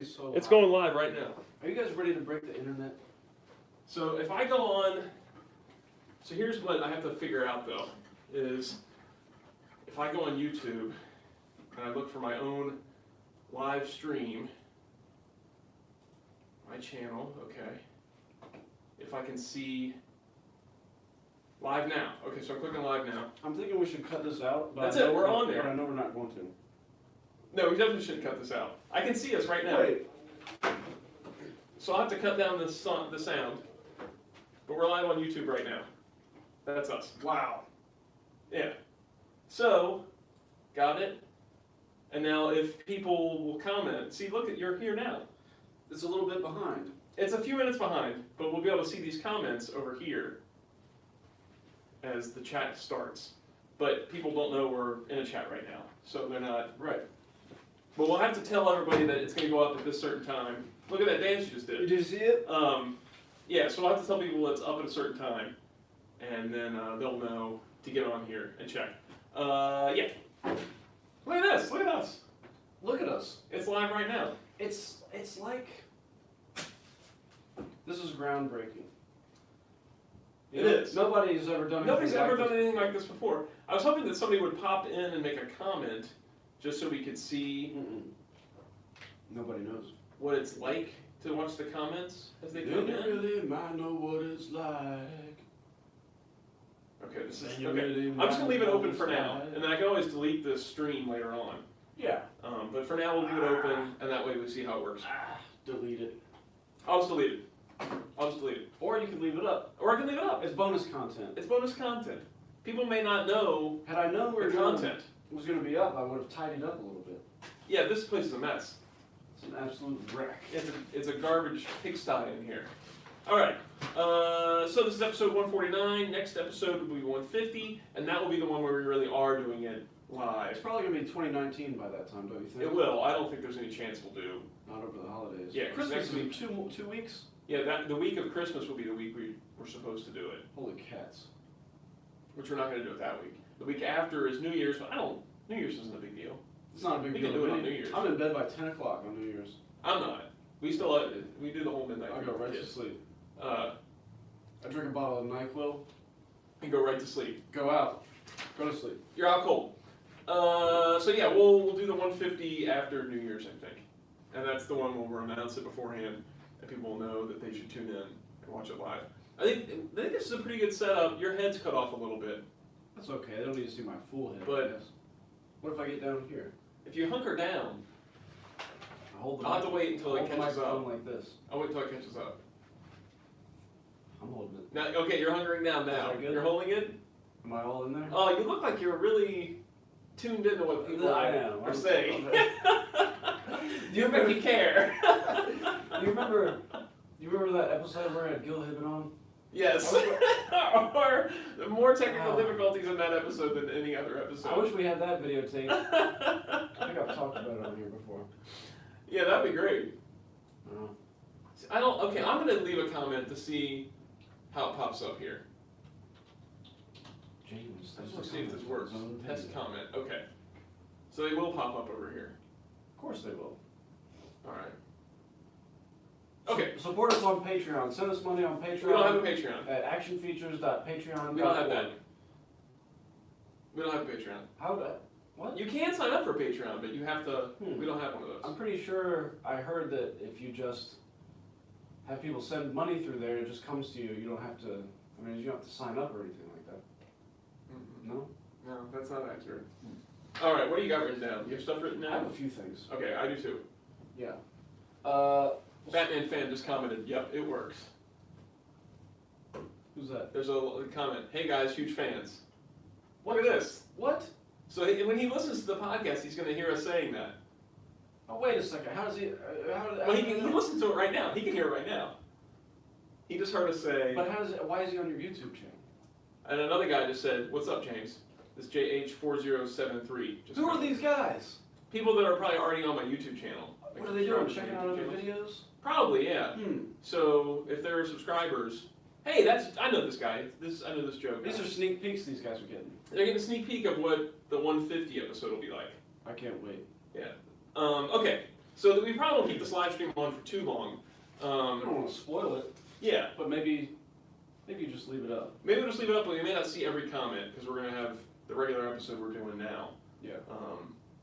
So it's going live right now. Are you guys ready to break the internet? So if I go on, so here's what I have to figure out though, is if I go on YouTube and I look for my own live stream, my channel, okay, if I can see live now. Okay, so I'm clicking live now. I'm thinking we should cut this out. But That's it, we're on there. But I know we're not going to. No, we definitely shouldn't cut this out. I can see us right now. Wait. So I'll have to cut down the sound, but we're live on YouTube right now. That's us. Wow. Yeah. So, got it? And now if people will comment, see, look, you're here now. It's a little bit behind. It's a few minutes behind, but we'll be able to see these comments over here as the chat starts. But people don't know we're in a chat right now, so they're not. Right. But we'll have to tell everybody that it's going to go up at this certain time. Look at that dance you just did. Did you see it? Yeah, so I'll have to tell people it's up at a certain time, and then they'll know to get on here and check. Yeah. Look at this. Look at us. Look at us. It's live right now. It's like this is groundbreaking. It is. Nobody's ever done. Nobody's ever done this. anything like this before. I was hoping that somebody would pop in and make a comment just so we could see Nobody knows. what it's like to watch the comments as they You come in. really might know what it's like. Okay, this is You okay. really I'm just gonna leave it might know open what for it's now, like. and then I can always delete this stream later on. Yeah. But for now, we'll leave it open, and that way we see how it works. Delete it. I'll just delete it. I'll just delete it. Or you can leave it up. Or I can leave it up. It's bonus content. It's bonus content. People may not know Had I known we were the content. was going to be up, I would have tidied up a little bit. Yeah, this place is a mess. It's an absolute wreck. It's a garbage pigsty in here. All right. So this is episode 149. Next episode will be 150, and that will be the one where we really are doing it live. It's probably going to be 2019 by that time, don't you think? It will. I don't think there's any chance we'll do. Not over the holidays. Yeah, 'cause Christmas next is in 2 weeks. Yeah, the week of Christmas will be the week we're supposed to do it, Holy cats. which we're not going to do it that week. The week after is New Year's, but New Year's isn't a big deal. It's not a big We deal. can do it to on me. New Year's. I'm in bed by 10 o'clock on New Year's. I'm not. We do the whole midnight. I thing go for right to kids. sleep. I I drink a bottle of NyQuil. and go right to sleep. Go out. Go to sleep. You're out cold. So yeah, we'll do the 150 after New Year's, I think, and that's the one where we'll announce it beforehand, and people will know that they should tune in and watch it live. I think this is a pretty good setup. Your head's cut off a little bit, That's okay. They don't need to see my full head. But- I guess. What if I get down here? if you hunker down. I hold the I'll have to wait until it hold the catches microphone up. like this. I'll wait until it catches up. I'm holding it. Now, okay, you're hunkering down now. Is that good? You're holding it. Am I all in there? Oh, you look like you're really tuned into what people I am. are saying. Do you make me care. You remember that episode where I had Gil Hibben on? Yes. Or more technical Oh. difficulties in that episode than any other episode. I wish we had that videotape. I think I've talked about it on here before. Yeah, that'd be great. Oh. Okay, I'm gonna leave a comment to see how it pops up here. James, I just want to see if this works. Test comment. Okay. So they will pop up over here. Of course they will. All right. Okay. Support us on Patreon. Send us money on Patreon. We don't have a Patreon. At actionfeatures.patreon.org. We don't have that. We don't have a Patreon. How would I? What? You can sign up for Patreon, but you have to. Hmm. We don't have one of those. I'm pretty sure I heard that if you just have people send money through there, it just comes to you. You don't have to. I mean, you don't have to sign up or anything like that. No. No, that's not accurate. All right, what do you got written down? You have stuff written I have down? a few things. Okay, I do too. Yeah. Batman fan just commented, yep, it works. Who's that? There's a comment, hey guys, huge fans. Look at this. What? So when he listens to the podcast, he's going to hear us saying that. Oh, wait a second. How does he? Well, he listens to it right now. He can hear it right now. He just heard us say, But how does it? Why is he on your YouTube channel? and another guy just said, what's up, James? This JH4073. Who are these guys? People that are probably already on my YouTube channel. What are they doing? Subscribers to Checking my out other YouTube channel. videos? Probably, yeah. Hmm. So if they're subscribers, hey, I know this guy. I know this joke. These are sneak peeks these guys are getting. They're getting a sneak peek of what the 150 episode will be like. I can't wait. Yeah. Okay. So that we probably won't keep this live stream on for too long. I don't want to spoil it. Yeah. But maybe you just leave it up. Maybe we'll just leave it up, but we may not see every comment because we're going to have the regular episode we're doing now. Yeah.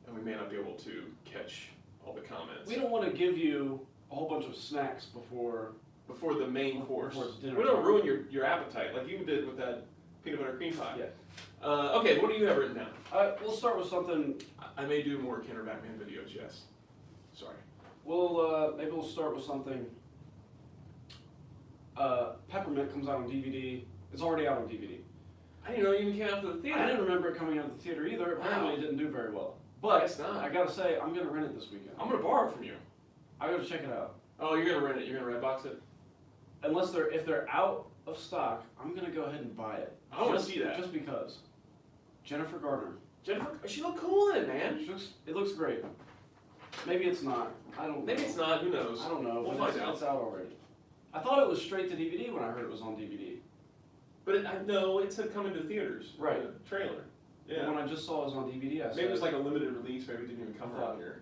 And we may not be able to catch all the comments. We don't want to give you a whole bunch of snacks before the main course. Before it's dinner We don't time. ruin your appetite like you did with that peanut butter cream pie. Yeah. Okay, what do you have written down? We'll start with something. I may do more Kenner Batman videos, yes. Sorry. Maybe we'll start with something. Peppermint comes out on DVD. It's already out on DVD. I didn't know it even came out to the theater. I didn't remember it coming out of the theater either. Apparently, Wow. it didn't do very well. I But guess not. I gotta say, I'm gonna rent it this weekend. I'm going to borrow it from you. I gotta check it out. Oh, you're going to rent it. You're going to Redbox it? If they're out of stock, I'm gonna go ahead and buy it. I want to see that. Just because. Jennifer Garner. Jennifer, she looked cool in it, man. It looks great. Maybe it's not. I don't know. Maybe it's not. Who knows? I don't know. We'll but find out. It's out already. I thought it was straight to DVD when I heard it was on DVD. But no, it said coming to theaters. Right. In the trailer. But Yeah. when I just saw it was on DVD, I said, Maybe it was like a limited release. Maybe it didn't even come I thought- around here.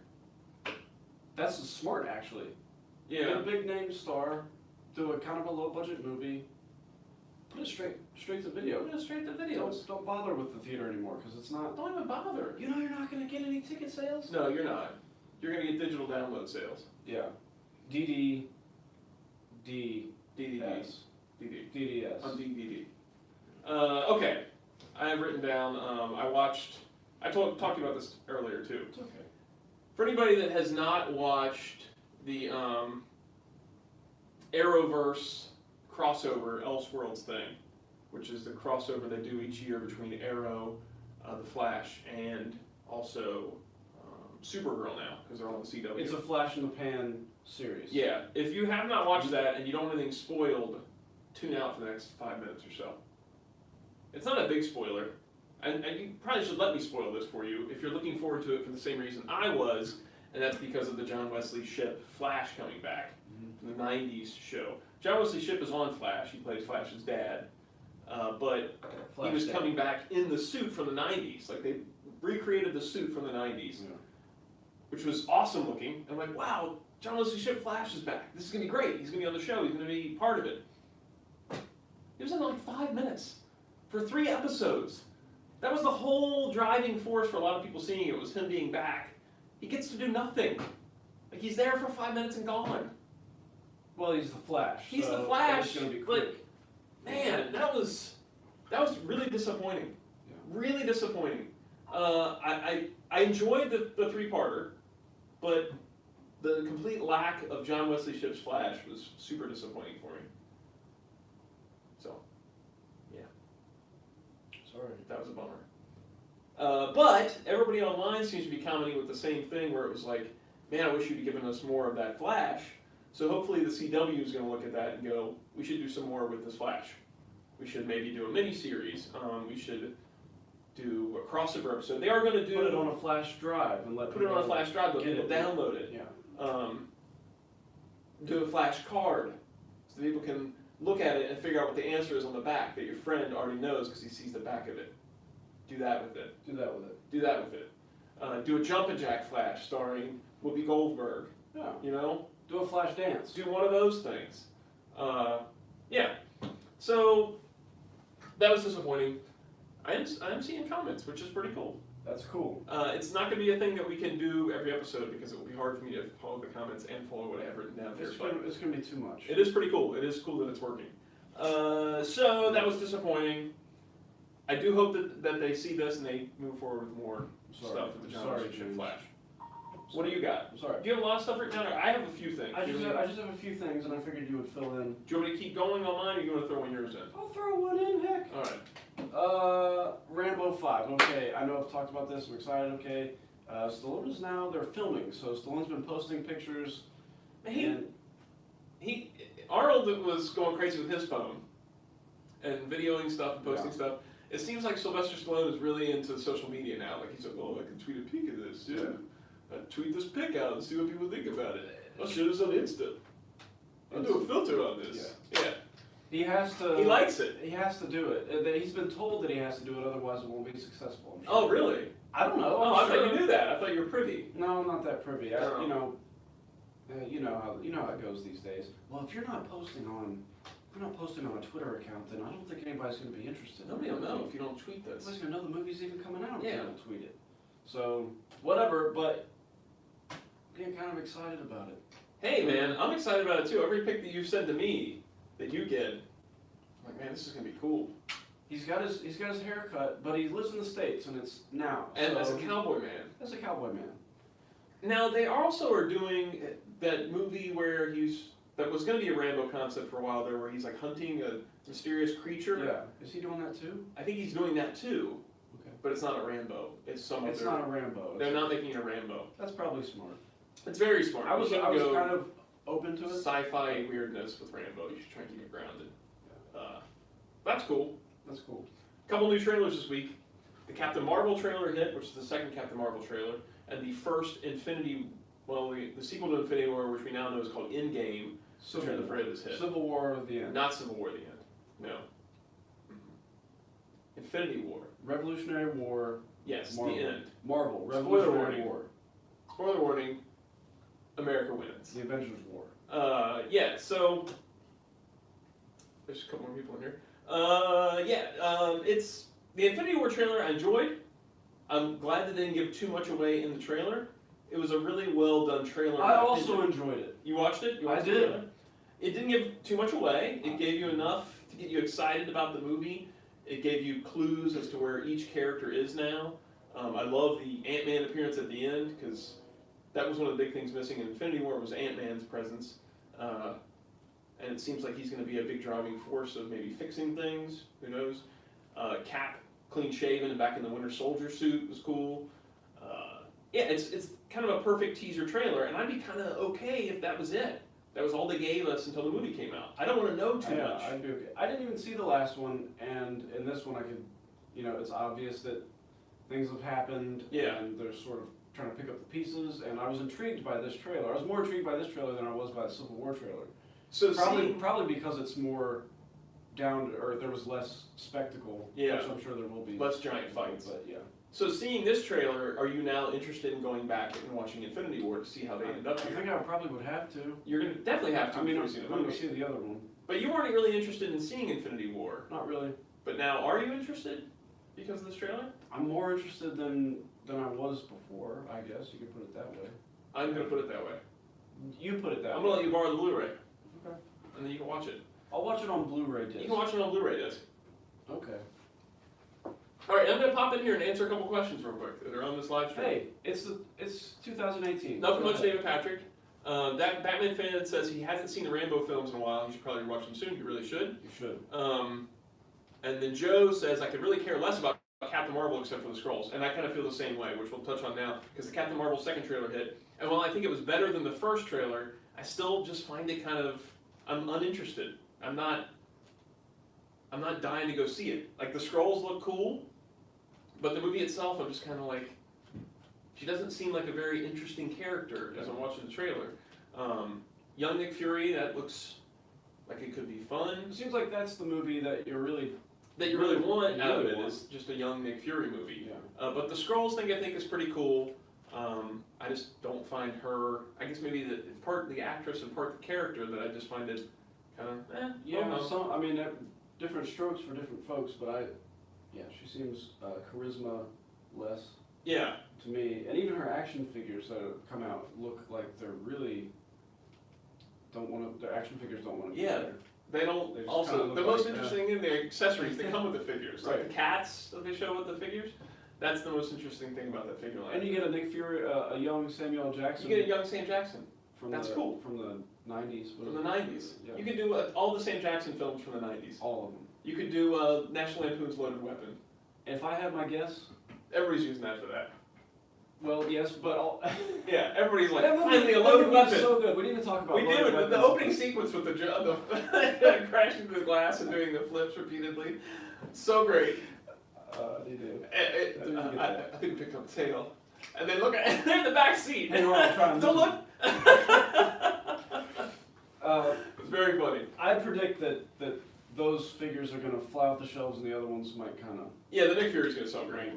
that's smart actually. Yeah. Get a big name star, do a kind of a low budget movie, put it straight to video. Put it straight to video. Don't bother with the theater anymore because it's not. Don't even bother. You know you're not gonna get any ticket sales. No, you're not. You're going to get digital download sales. Yeah. DDS. DVDs. DD. DDS. On DVD. Okay. I have written down, I talked to you about this earlier too. It's okay. For anybody that has not watched the Arrowverse crossover Elseworlds thing, which is the crossover they do each year between Arrow, the Flash, and also Supergirl now, because they're on the CW. It's a flash in the pan series. Yeah, if you have not watched that and you don't want anything spoiled, tune out for the next 5 minutes or so. It's not a big spoiler, and you probably should let me spoil this for you if you're looking forward to it for the same reason I was, and that's because of the John Wesley Shipp Flash coming back from the 90s show. John Wesley Shipp is on Flash, he plays Flash's dad, but Flash he was Dad. coming back in the suit from the 90s, like they recreated the suit from the 90s. Yeah. Which was awesome looking. I'm like, wow, John Wesley Shipp Flash is back. This is gonna be great. He's gonna be on the show. He's gonna be part of it. It was in like 5 minutes for 3 episodes. That was the whole driving force for a lot of people seeing it, was him being back. He gets to do nothing. Like he's there for 5 minutes and gone. Well, he's the Flash. He's so the Flash. It's gonna be Like, quick. man, that was really disappointing. Yeah. Really disappointing. I enjoyed the 3-parter, but the complete lack of John Wesley Shipp's Flash was super disappointing for me. So, yeah, Sorry. that was a bummer. But everybody online seems to be commenting with the same thing, where it was like, man, I wish you'd given us more of that Flash. So hopefully the CW is going to look at that and go, we should do some more with this Flash. We should maybe do a mini-series. We should do a crossover episode. They are going to do... Put it on a flash drive and let Put it on a flash drive, let get people it. download it. Yeah. Do a flash card, so people can look at it and figure out what the answer is on the back that your friend already knows because he sees the back of it. Do that with it. Do that with it. Do that with it. Do a Jumpin' Jack Flash starring Whoopi Goldberg. Yeah. You know? Do a flash dance. Do one of those things. Yeah. So that was disappointing. I'm seeing comments, which is pretty cool. That's cool. It's not going to be a thing that we can do every episode because it will be hard for me to follow the comments and follow what I have written down here. It's gonna be too much. It is pretty cool. It is cool that it's working. So that was disappointing. I do hope that they see this and they move forward with more stuff with the John Wesley Shipp James. Flash. What do you got? I'm sorry. Do you have a lot of stuff written down? I have a few things. I just have a few things, and I figured you would fill in. Do you want me to keep going on mine, or do you want to throw one yours in? I'll throw one in, heck. All right. Rambo 5. Okay, I know I've talked about this. I'm excited. Okay, Stallone is now. They're filming, so Stallone's been posting pictures. Arnold was going crazy with his phone and videoing stuff and posting stuff. It seems like Sylvester Stallone is really into social media now. Like he's like, oh, I can tweet a peek of this. Yeah. Tweet this pic out and see what people think about it. I'll share this on Insta. I'll do a filter on this. Yeah. He has to. He likes it. He has to do it. He's been told that he has to do it, otherwise it won't be successful. I'm sure. Oh, really? I don't know. Oh, I'm I thought you knew that. I thought you were privy. No, I'm not that privy. Oh. you know how it goes these days. Well, if you're not posting on a Twitter account, then I don't think anybody's going to be interested. Nobody will know if you don't tweet this. Nobody's going to know the movie's even coming out if Yeah. you don't tweet it. So, whatever, but I'm getting kind of excited about it. Hey man, I'm excited about it too. Every pic that you've sent to me that you get, I'm like, man, this is gonna be cool. He's got his haircut, but he lives in the States, and it's now. And so as a cowboy man. As a cowboy man. Now they also are doing that movie where that was gonna be a Rambo concept for a while there, where he's like hunting a mysterious creature. Yeah. Is he doing that too? I think he's doing that too. Okay. But it's not a Rambo. It's some It's other. not a Rambo. They're not making a Rambo. That's probably smart. It's very smart. I was You kind shouldn't go of open to it. sci-fi weirdness with Rambo. You should try and keep it grounded. That's cool. That's cool. Couple new trailers this week. The Captain Marvel trailer hit, which is the second Captain Marvel trailer, and the first the sequel to Infinity War, which we now know is called Endgame. Civil War. Hit. Civil War of the end. Not Civil War: The End. No. Infinity War. Revolutionary War. Yes, Marvel. the end. Marvel. Spoiler Revolutionary warning. War. Spoiler warning. America wins. The Avengers War. Yeah. So there's a couple more people in here. It's the Infinity War trailer I enjoyed. I'm glad that they didn't give too much away in the trailer. It was a really well done trailer. I also enjoyed it. You watched it? I did. It didn't give too much away. It gave you enough to get you excited about the movie. It gave you clues as to where each character is now. I love the Ant-Man appearance at the end, because that was one of the big things missing in Infinity War was Ant-Man's presence. And it seems like he's going to be a big driving force of maybe fixing things. Who knows? Cap, clean shaven and back in the Winter Soldier suit was cool. It's kind of a perfect teaser trailer, and I'd be kind of okay if that was it. That was all they gave us until the movie came out. I don't want to know too much. I'd be okay. I didn't even see the last one, and in this one I could, it's obvious that things have happened, and they're sort of trying to pick up the pieces, and I was intrigued by this trailer. I was more intrigued by this trailer than I was by the Civil War trailer. So probably because it's more down to earth. There was less spectacle, which I'm sure there will be. Less giant fights. But yeah. So seeing this trailer, are you now interested in going back and watching Infinity War to see how they end up here? I think I probably would have to. You're going to definitely have to. I mean, I'm going to see the other one. But you weren't really interested in seeing Infinity War. Not really. But now, are you interested because of this trailer? I'm more interested than I was before, I guess. You could put it that way. I'm going to put it that way. You put it that way. I'm going to let you borrow the Blu-ray. Okay. And then you can watch it. I'll watch it on Blu-ray disc. You can watch it on Blu-ray disc. Okay. All right, I'm going to pop in here and answer a couple questions real quick that are on this live stream. Hey, it's 2018. Nothing much, David Patrick. That Batman fan says he hasn't seen the Rambo films in a while. He should probably watch them soon. He really should. You should. And then Joe says, I could really care less about Captain Marvel except for the Skrulls. And I kind of feel the same way, which we'll touch on now, because the Captain Marvel second trailer hit. And while I think it was better than the first trailer, I still just find it I'm uninterested. I'm not dying to go see it. Like, the Skrulls look cool, but the movie itself, I'm just kind of like, she doesn't seem like a very interesting character as I'm watching the trailer. Young Nick Fury, that looks like it could be fun. It seems like that's the movie that you really want out of it is just a young Nick Fury movie. Yeah. But the Skrulls thing I think is pretty cool. I just don't find her, I guess maybe part the actress and part the character that I just find it kind of, Yeah, different strokes for different folks, but she seems charisma less. Yeah. To me, and even her action figures that have come out look like they're really their action figures don't want to be there. They don't. They Also, the most interesting thing, the accessories that come with the figures, right. like the cats that they show with the figures. That's the most interesting thing about that figure line. And you get a Nick Fury, a young Samuel Jackson. You get a young Sam Jackson. That's cool. From the 90s. From the 90s. Yeah. You could do all the Sam Jackson films from the 90s. All of them. You could do National Lampoon's Loaded Weapon. If I had my guess. Everybody's using that for that. Well, yes, but yeah, everybody's like, that finally a loaded weapon. So good. We need to talk about. We do. The opening sequence with the crashing through the glass and doing the flips repeatedly, so great. They do. I think we picked up the tail, and then look at they're in the back seat. Hey, we're all trying to don't look. It's very funny. I predict that those figures are going to fly off the shelves, and the other ones might kind of. Yeah, the Nick Fury's going to sell great.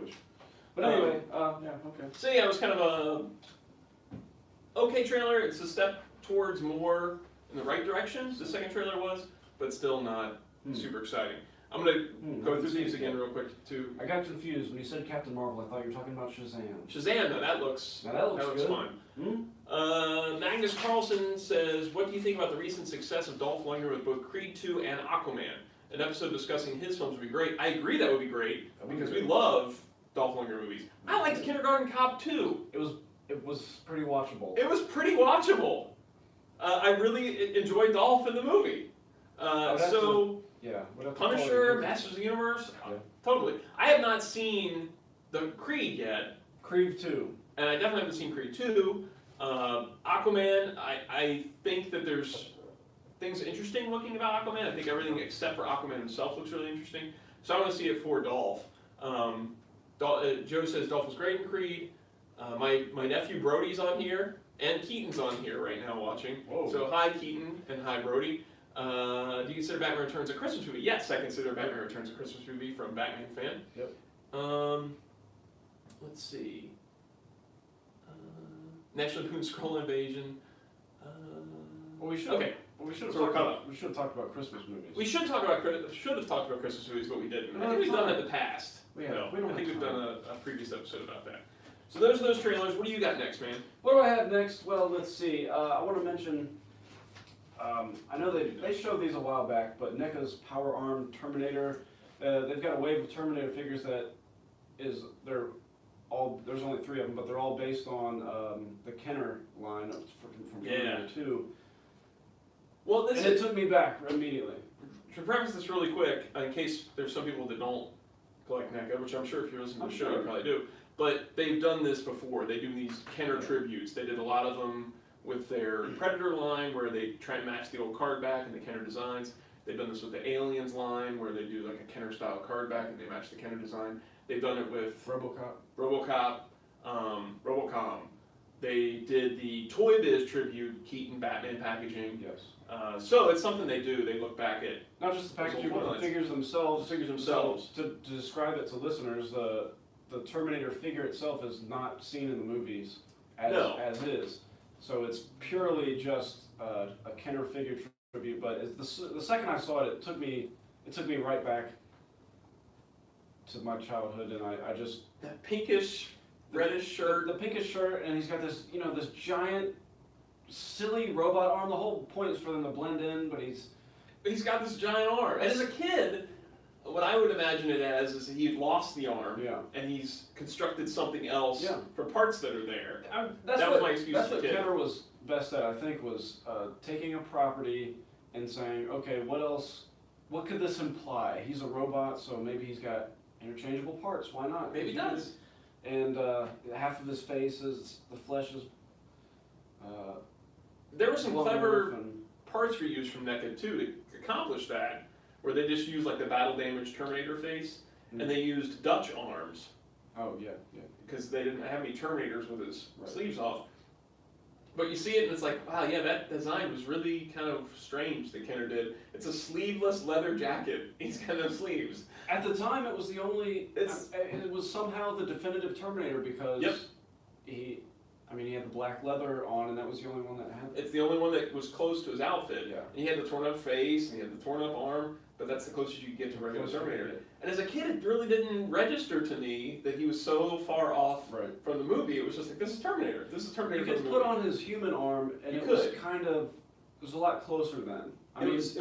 But anyway, yeah, okay. So yeah, it was kind of a okay trailer. It's a step towards more in the right direction. The second trailer was, but still not super exciting. I'm gonna go through these again real quick too. I got confused when you said Captain Marvel. I thought you were talking about Shazam. Shazam, though, that looks good. fun. Magnus Carlson says, what do you think about the recent success of Dolph Lundgren with both Creed 2 and Aquaman? An episode discussing his films would be great. I agree that would be great, because we love Dolph Lundgren movies. I liked Kindergarten Cop 2. It was pretty watchable. It was pretty watchable. I really enjoyed Dolph in the movie. Punisher, Masters of the Universe, totally. I have not seen the Creed yet. Creed 2. And I definitely haven't seen Creed 2. Aquaman, I think that there's things interesting looking about Aquaman. I think everything except for Aquaman himself looks really interesting. So I want to see it for Dolph. Joe says Dolph was great in Creed. My nephew Brody's on here, and Keaton's on here right now watching. Whoa. So hi Keaton, and hi Brody. Do you consider Batman Returns a Christmas movie? Yes, I consider Batman Returns a Christmas movie from Batman fan. Yep. Let's see. National Lampoon Scroll Invasion. Well, we should. Okay. Well, we should have So talked about Christmas movies. We should have talked about Christmas movies, but we didn't. I think we've done that in the past. Yeah, I think we've done a previous episode about that. So those are those trailers. What do you got next, man? What do I have next? Well, let's see. I want to mention. I know they showed these a while back, but NECA's Power Arm Terminator. They've got a wave of Terminator figures there's only 3 of them, but they're all based on the Kenner line from Terminator 2. Well, and it took me back immediately. To preface this really quick, in case there's some people that don't collect NECA, which I'm sure if you're listening to the show, you probably do, but they've done this before. They do these Kenner tributes. They did a lot of them with their Predator line, where they try and match the old card back and the Kenner designs. They've done this with the Aliens line, where they do like a Kenner style card back and they match the Kenner design. They've done it with RoboCop, RoboCom. They did the Toy Biz tribute, Keaton Batman packaging. Yes. So it's something they do. They look back at not just the packaging, but the figures themselves. To describe it to listeners, the Terminator figure itself is not seen in the movies as is. So it's purely just a Kenner figure tribute. But the second I saw it, it took me right back to my childhood, and I just that pinkish reddish shirt. The pinkish shirt, and he's got this this giant silly robot arm. The whole point is for them to blend in, but he's got this giant arm. And as a kid, what I would imagine it as is he had lost the arm, and he's constructed something else for parts that are there. That was my excuse as a kid. That's what Kenner was best at, I think, was taking a property and saying, okay, what else? What could this imply? He's a robot, so maybe he's got interchangeable parts. Why not? Maybe he does. And half of his face is the flesh is. There were some clever parts reused from NECA too to accomplish that, where they just used like the battle damaged Terminator face, and they used Dutch arms. Oh yeah. Because they didn't have any Terminators with his sleeves off. But you see it and it's like, wow, yeah, that design was really kind of strange that Kenner did. It's a sleeveless leather jacket. He's got no sleeves. At the time, it was the only. It was somehow the definitive Terminator because he had the black leather on, and that was the only one that had it. It's the only one that was close to his outfit. Yeah. And he had the torn up face, and he had the torn up arm, but that's the closest you get to a regular Terminator. And as a kid, it really didn't register to me that he was so far off from the movie. It was just like, this is Terminator. This is Terminator. You could put on his human arm, and it was a lot closer then. It was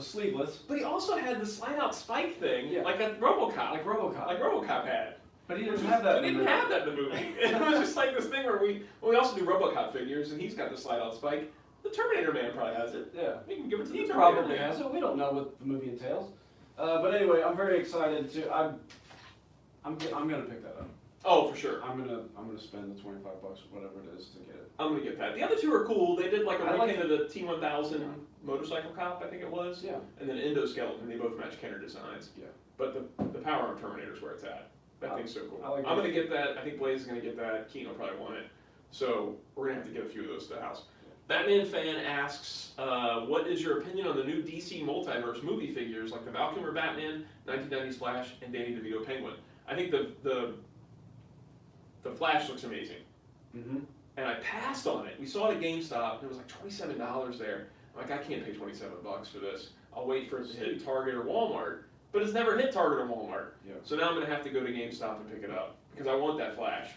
sleeveless. But he also had the slide out spike thing, like a RoboCop. Like RoboCop had. But he didn't have that. He didn't have that in the movie. It was just like this thing where we also do RoboCop figures, and he's got the slide out spike. The Terminator Man probably has it. Yeah, we can give it to the Terminator probably Man. Has it. We don't know what the movie entails. But anyway, I'm very excited to. I'm gonna pick that up. Oh, for sure. I'm gonna spend the $25 or whatever it is to get it. I'm gonna get that. The other two are cool. They did like a repaint of the T1000 motorcycle cop, I think it was. Yeah. And then Endoskeleton, and they both match Kenner designs. Yeah. But the Power Arm Terminator is where it's at. That thing's so cool. I'm gonna get that. I think Blaze is gonna get that. Keaton will probably want it. So we're gonna have to get a few of those to the house. Batman fan asks, what is your opinion on the new DC Multiverse movie figures like the Val Kilmer Batman, 1990s Flash, and Danny DeVito Penguin? I think the Flash looks amazing. Mm-hmm. and I passed on it. We saw it at GameStop, and it was like $27 there. I'm like, I can't pay $27 for this. I'll wait for it to hit Target or Walmart. But it's never hit Target or Walmart. Yeah. So now I'm going to have to go to GameStop and pick it up because I want that Flash.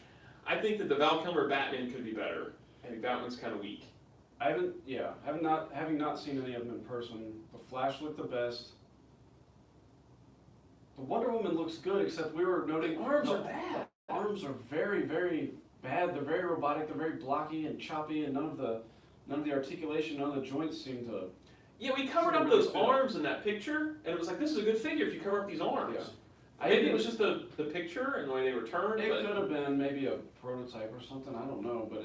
I think that the Val Kilmer Batman could be better. I think that one's kind of weak. Having not seen any of them in person, the Flash looked the best. The Wonder Woman looks good, except we were noting The arms are bad. Arms are very, very bad. They're very robotic. They're very blocky and choppy, and none of the articulation, none of the joints seem to. Yeah, we covered up those arms in that picture, and it was like, this is a good figure if you cover up these arms. Yeah. Maybe it was just the picture and the way they were turned. It could have been maybe a prototype or something. I don't know, but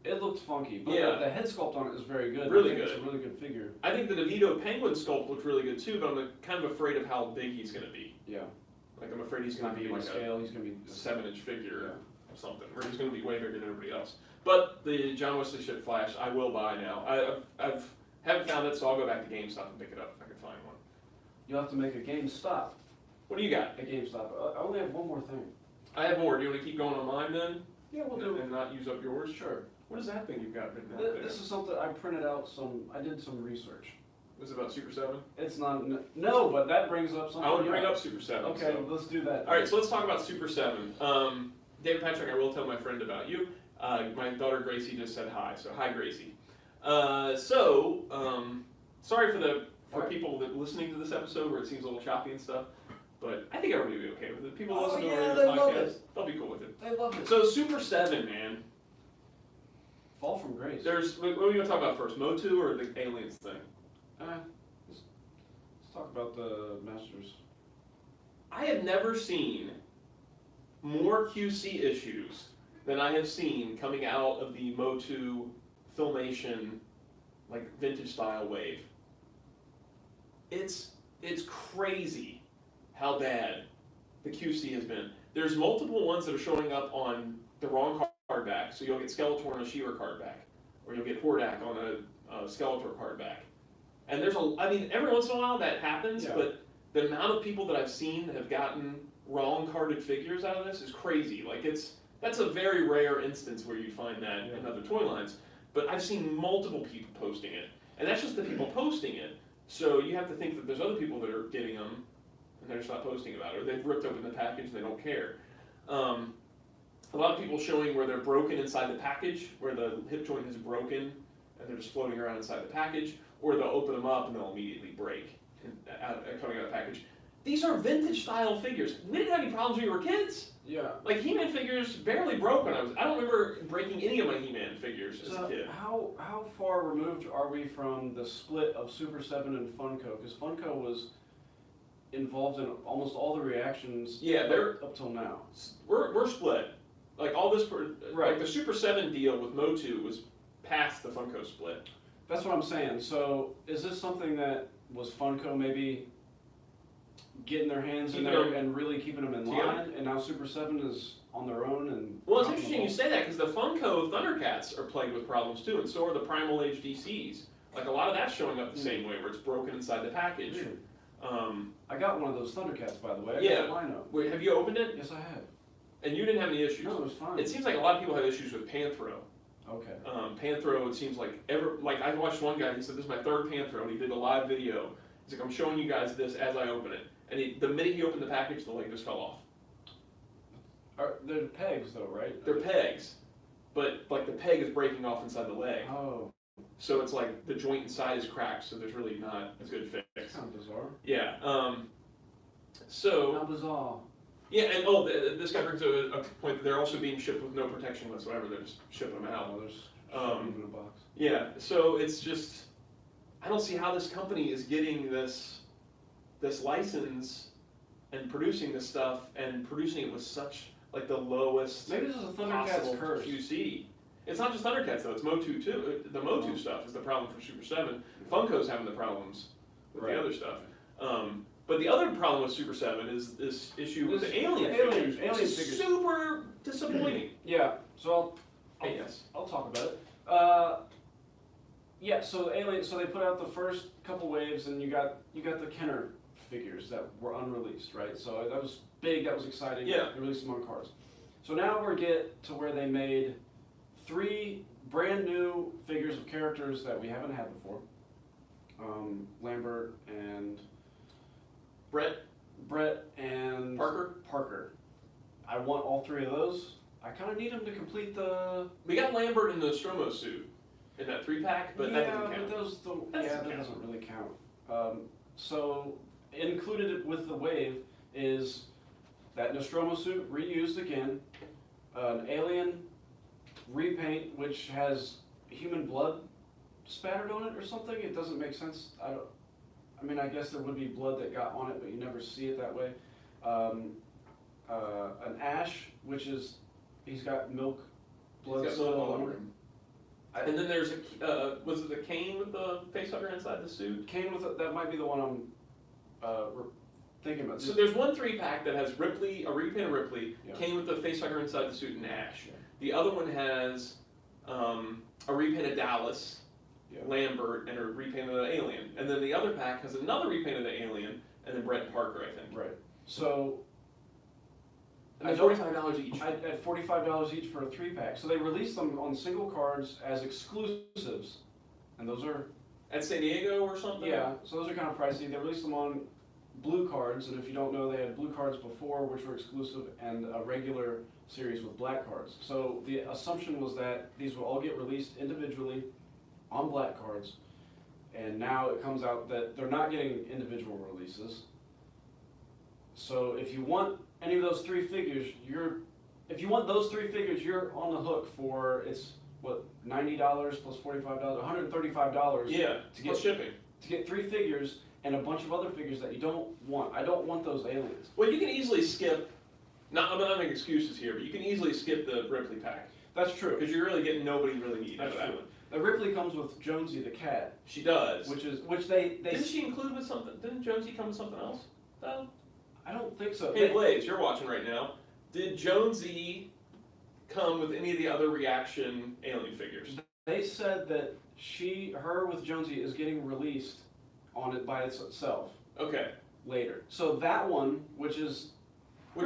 it looked funky. But yeah. the head sculpt on it is very good. Really good. It's a really good figure. I think the DeVito Penguin sculpt looked really good too, but I'm kind of afraid of how big he's going to be. Yeah. Like I'm afraid he's going to be like scale. He's going to be a 7-inch figure or something, or he's going to be way bigger than everybody else. But the John Wesley Shipp Flash, I will buy now. I haven't found it, so I'll go back to GameStop and pick it up if I can find one. You'll have to make a GameStop. What do you got? A GameStop. I only have one more thing. I have more. Do you want to keep going on mine then? Yeah, we'll do it. And not use up yours? Sure. What is that thing you've got written out there? This is something I printed out. I did some research. Was it about Super 7? It's not. No, but that brings up something. I want to bring up Super 7. Okay, so. let's do that. All right, so let's talk about Super 7. David Patrick, I will tell my friend about you. My daughter Gracie just said hi, so hi Gracie. Sorry for people that listening to this episode where it seems a little choppy and stuff, but I think everybody will be okay with it. People listen to our podcast, they'll be cool with it. They love it. So Super 7, man. Fall from grace. What are we going to talk about first, Motu or the aliens thing? Let's talk about the Masters. I have never seen more QC issues than I have seen coming out of the Motu Filmation, like vintage style wave. It's crazy how bad the QC has been. There's multiple ones that are showing up on the wrong card back, so you'll get Skeletor on a She-Ra card back, or you'll get Hordak on a Skeletor card back. And every once in a while that happens, but the amount of people that I've seen that have gotten wrong carded figures out of this is crazy. Like that's a very rare instance where you find that in other toy lines. But I've seen multiple people posting it, and that's just the people posting it. So you have to think that there's other people that are getting them, and they're just not posting about it, or they've ripped open the package and they don't care. A lot of people showing where they're broken inside the package, where the hip joint is broken, and they're just floating around inside the package, or they'll open them up and they'll immediately break coming out of the package. These are vintage style figures. We didn't have any problems when we were kids. Yeah. Like He-Man figures barely broke when I don't remember breaking any of my He-Man figures as a kid. How far removed are we from the split of Super 7 and Funko? Because Funko was involved in almost all the reactions up till now. We're split. Like all this, like the Super 7 deal with Motu was past the Funko split. That's what I'm saying. So is this something that was Funko maybe getting their hands in there and really keeping them in line, and now Super 7 is on their own? And well, it's interesting you say that, because the Funko Thundercats are plagued with problems too, and so are the Primal Age DCs. Like a lot of that's showing up the same way, where it's broken inside the package. I got one of those Thundercats, by the way. I got mine up. Wait, have you opened it? Yes, I have. And you didn't have any issues? No, it was fine. It seems like a lot of people have issues with Panthro. Okay. Panthro, it seems like I watched one guy, he said, this is my third Panthro, and he did a live video. He's like, I'm showing you guys this as I open it. And the minute he opened the package, the leg just fell off. They're pegs though, right? They're pegs. But like the peg is breaking off inside the leg. Oh. So it's like the joint inside is cracked, so there's really not a good fix. That's kind of bizarre. Yeah. How bizarre. Yeah, and this guy brings a point that they're also being shipped with no protection whatsoever. They're just shipping them out. There's in a box. Yeah, so it's just, I don't see how this company is getting this license and producing this stuff and producing it with such like the lowest. Maybe this is a Thundercats curse. QC. It's not just Thundercats though. It's Motu too. The Motu stuff is the problem for Super 7. Funko's having the problems with the other stuff. But the other problem with Super 7 is this issue with the alien figures, which is super disappointing. Yeah, so I'll talk about it. So they put out the first couple waves, and you got the Kenner figures that were unreleased, right? So that was big, that was exciting. Yeah. They released them on cards. So now we get to where they made 3 brand new figures of characters that we haven't had before. Lambert and Brett and Parker. I want all 3 of those. I kind of need them to complete the. We got Lambert in the Nostromo suit in that 3-pack, but that doesn't count. That doesn't really count. So included with the wave is that Nostromo suit reused again, an alien repaint which has human blood spattered on it or something. It doesn't make sense. I guess there would be blood that got on it, but you never see it that way. An Ash, which is, he's got milk blood on him. And then there's was it the Kane with the facehugger inside the suit? Kane with that might be the one I'm thinking about. So there's one 3-pack that has Ripley, a repaint of Ripley, Yeah. Kane with the facehugger inside the suit, and Ash. Yeah. The other one has a repaint of Dallas, Yeah. Lambert, and a repaint of the Alien. And then the other pack has another repaint of the Alien, and then Brett Parker, I think. Right. So. And they're $45 each. At $45 each for a 3-pack. So they released them on single cards as exclusives, and those are. At San Diego or something? Yeah, so those are kind of pricey. They released them on blue cards, and if you don't know, they had blue cards before, which were exclusive, and a regular series with black cards. So the assumption was that these would all get released individually on black cards, and now it comes out that they're not getting individual releases. So if you want any of those 3 figures, you're on the hook for, it's what, $90 plus $45, $135. Yeah, to plus shipping. To get 3 figures and a bunch of other figures that you don't want. I don't want those aliens. Well, you can easily skip, I'm not making excuses here, but you can easily skip the Ripley pack. That's true. Because you're really getting nobody really needs out of that true. one. The Ripley comes with Jonesy the cat. She does. Which they Didn't she include with something? Didn't Jonesy come with something else? Though? I don't think so. Hey Blaze, you're watching right now. Did Jonesy come with any of the other reaction alien figures? They said that her with Jonesy is getting released on it by itself. Okay. Later. So that one, which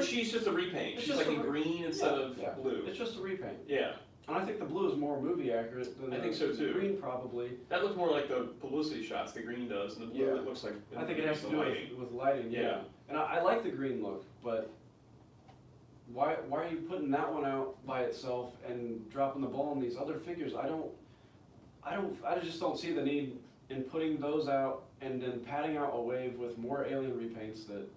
she's just a repaint. It's She's just like in green instead of blue. It's just a repaint. Yeah. And I think the blue is more movie accurate than I think so too. The green probably. That looks more like the publicity shots the green does, and the blue it looks like. I think it has to do with lighting. Yeah. And I like the green look, but why are you putting that one out by itself and dropping the ball on these other figures? I just don't see the need in putting those out and then padding out a wave with more alien repaints that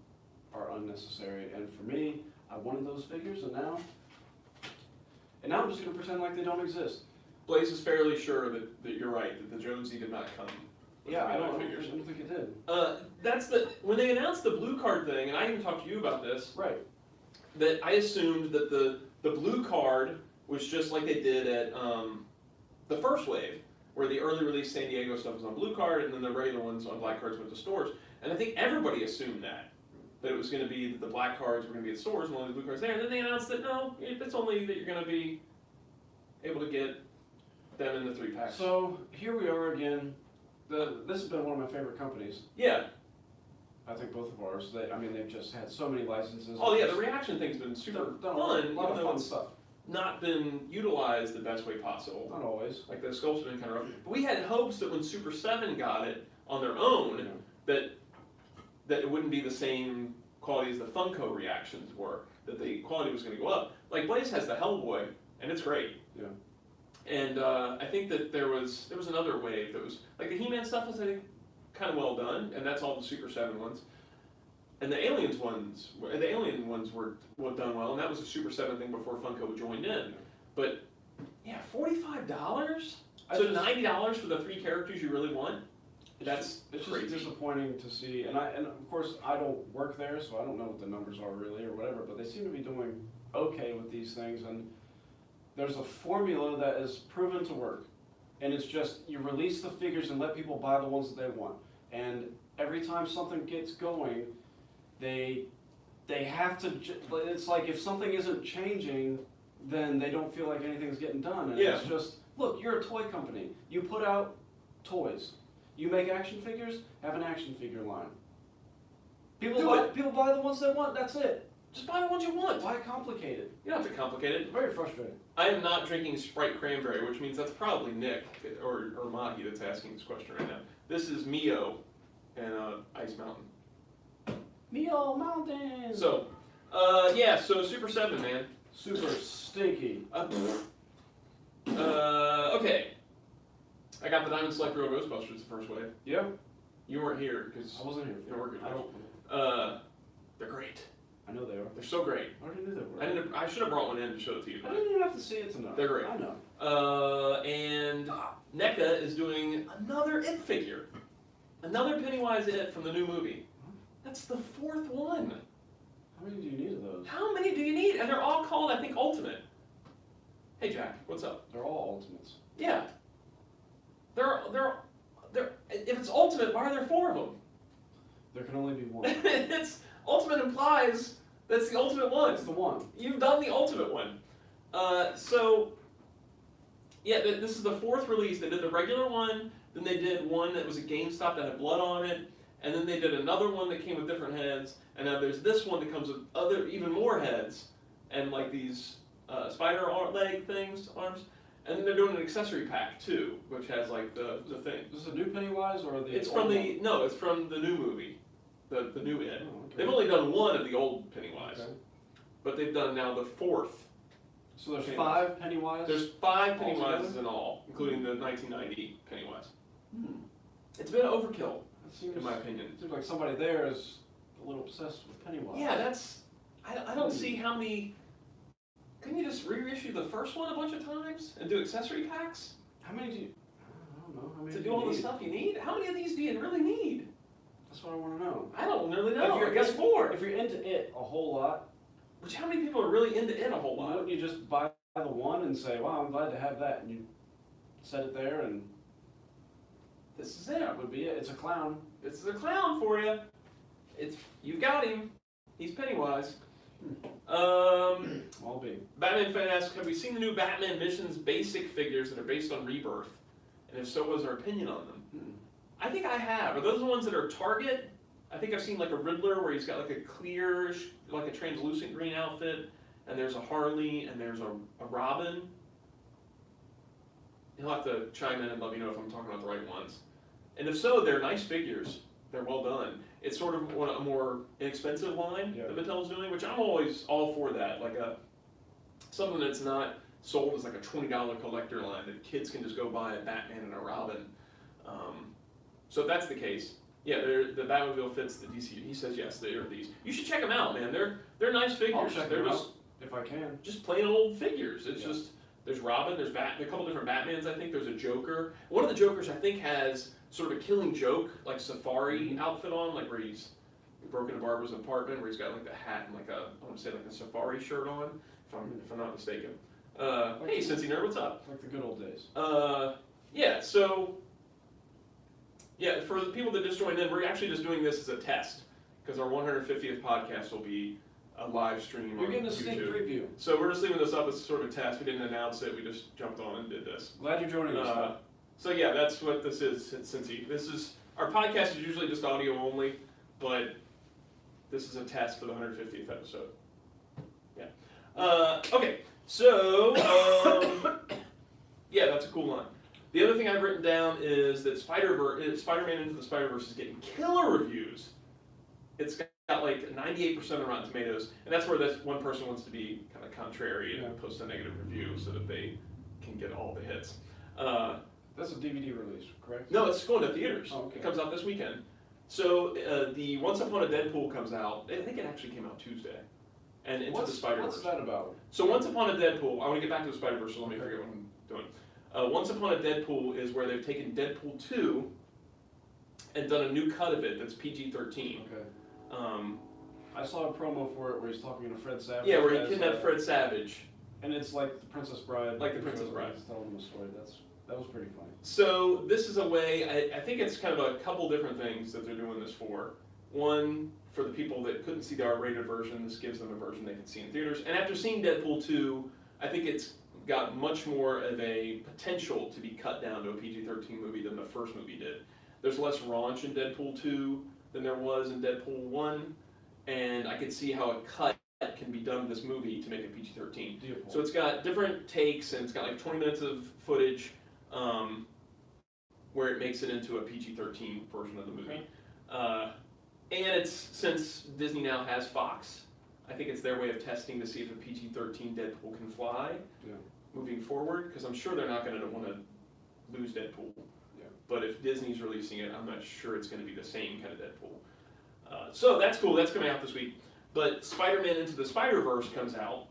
are unnecessary. And for me, I wanted those figures, and now I'm just going to pretend like they don't exist. Blaze is fairly sure that you're right, that the Jonesy did not come with Yeah, the I other don't figures. think it did. That's when they announced the blue card thing, and I even talked to you about this. Right. That I assumed that the blue card was just like they did at the first wave, where the early release San Diego stuff was on blue card, and then the regular ones on black cards went to stores. And I think everybody assumed that it was going to be that the black cards were going to be at stores and only the blue cards there. And then they announced that no, it's only that you're going to be able to get them in the 3-packs. So here we are again. This has been one of my favorite companies. Yeah. I think both of ours. They've just had so many licenses. Oh yeah, the reaction thing's been super done fun. A lot of fun stuff. Not been utilized the best way possible. Not always. Like the sculpt's been kind of rough. But we had hopes that when Super 7 got it on their own, that it wouldn't be the same quality as the Funko reactions were. That the quality was going to go up. Like Blaze has the Hellboy, and it's great. Yeah. And I think that there was another wave that was like the He-Man stuff was I think kind of well done, and that's all the Super 7 ones. And the Alien ones were done well, and that was a Super 7 thing before Funko joined in. But yeah, $45? So $90 for the 3 characters you really want? It's just disappointing to see. And of course I don't work there, so I don't know what the numbers are really or whatever. But they seem to be doing okay with these things, and there's a formula that is proven to work. And it's just you release the figures and let people buy the ones that they want. And every time something gets going, they have to. It's like if something isn't changing, then they don't feel like anything's getting done. And it's just, look, you're a toy company. You put out toys. You make action figures. Have an action figure line. People buy the ones they want. That's it. Just buy the ones you want. Why complicate it? You don't have to complicate it. It's very frustrating. I am not drinking Sprite Cranberry, which means that's probably Nick or Mahi that's asking this question right now. This is Mio and Ice Mountain. Mio Mountain! So, so Super 7, man. Super stinky. Okay. I got the Diamond Select Real Ghostbusters the first wave. Yeah. You weren't here because I wasn't here. you were working. I don't. They're great. I know they are. They're so great. I already knew they were. I should have brought one in to show it to you. I didn't even have to see it to know. They're great. I know. And NECA is doing another It figure. Another Pennywise It from the new movie. That's the 4th one. How many do you need of those? How many do you need? And they're all called, I think, Ultimate. Hey Jack, what's up? They're all Ultimates. Yeah. They're if it's Ultimate, why are there 4 of them? There can only be one. It's Ultimate implies that's the ultimate one. That's the one. You've done the ultimate one. This is the 4th release. They did the regular one, then they did one that was a GameStop that had blood on it, and then they did another one that came with different heads, and now there's this one that comes with other, even more heads, and like these spider leg things, arms, and then they're doing an accessory pack too, which has like the thing. Is this a new Pennywise or the? It's old from one? it's from the new movie, the new It. Oh, okay. They've only done one of the old Pennywise, Okay. but they've done now the 4th. So there's Pennywise. 5 Pennywise? There's 5 Pennywises Altogether? in all, including the 1990 Pennywise. Hmm. It's been an overkill, That seems, in my opinion. it seems like somebody there is a little obsessed with Pennywise. Yeah, I don't see how many. Couldn't you just reissue the first one a bunch of times and do accessory packs How many do you... I don't know. How many to do do all you the need? stuff you need? How many of these do you really need? That's what I want to know. I don't really If know. you're- I guess 4. If you're into it a whole lot, Which how many people are really into It a whole why lot? wouldn't you just buy the one and say, wow, I'm glad to have that, and you set it there and This is it. that would be it. It's a clown. This is a clown for you. You've got him. He's Pennywise. All be. Batman fan asks, have we seen the new Batman Missions basic figures that are based on Rebirth? And if so, what's our opinion on them? I think I have. Are those the ones that are Target? I think I've seen like a Riddler where he's got like a clear, like a translucent green outfit, and there's a Harley, and there's a Robin. You'll have to chime in and let me know if I'm talking about the right ones. And if so, they're nice figures. They're well done. It's sort of a more inexpensive line that Mattel's doing, which I'm always all for that. Like something that's not sold as like a $20 collector line that kids can just go buy a Batman and a Robin. So if that's the case, yeah, the Batmobile fits the DC. He says yes, they are these. You should check them out, man. They're nice figures. I'll check They're them just out if I can. just plain old figures. It's just there's Robin, there's Batman, a couple different Batmans. I think there's a Joker. One of the Jokers I think has sort of a Killing Joke like safari outfit on, like where he's broken into Barbara's apartment, where he's got like the hat and like I want to say like a safari shirt on, if I'm not mistaken. Hey, Cincy Nerd, what's up? Like the good old days. For the people that just joined in, we're actually just doing this as a test because our 150th podcast will be a live stream You're on getting a YouTube. sneak preview. So we're just leaving this up as sort of a test. We didn't announce it. We just jumped on and did this. Glad you're joining us. So yeah, that's what this is, Cincy. This is our podcast is usually just audio only, but this is a test for the 150th episode. Yeah. Okay. So yeah, that's a cool line. The other thing I've written down is that Spider-Man Into the Spider-Verse is getting killer reviews. It's got like 98% of Rotten Tomatoes, and that's where this one person wants to be kind of contrary and post a negative review so that they can get all the hits. That's a DVD release, correct? No, it's going to theaters. Oh, okay. It comes out this weekend. So the Once Upon a Deadpool comes out. I think it actually came out Tuesday. And Into the Spider-Verse. What's that about? So Once Upon a Deadpool, I want to get back to the Spider-Verse, so let me forget what I'm doing. Once Upon a Deadpool is where they've taken Deadpool 2 and done a new cut of it that's PG-13. Okay. I saw a promo for it where he's talking to Fred Savage. Yeah, where he kidnapped Fred Savage. And it's like the Princess Bride. Like the Princess Bride. He's telling him a story. That was pretty funny. So this is a way, I think it's kind of a couple different things that they're doing this for. One, for the people that couldn't see the R-rated version, this gives them a version they can see in theaters. And after seeing Deadpool 2, I think it's got much more of a potential to be cut down to a PG-13 movie than the first movie did. There's less raunch in Deadpool 2 than there was in Deadpool 1, and I could see how a cut can be done to this movie to make it PG-13. Deal. So it's got different takes, and it's got like 20 minutes of footage where it makes it into a PG-13 version of the movie. Okay. And it's, since Disney now has Fox, I think it's their way of testing to see if a PG-13 Deadpool can fly moving forward, because I'm sure they're not going to want to lose Deadpool. Yeah. But if Disney's releasing it, I'm not sure it's going to be the same kind of Deadpool. So that's cool, that's coming out this week. But Spider-Man Into the Spider-Verse comes out,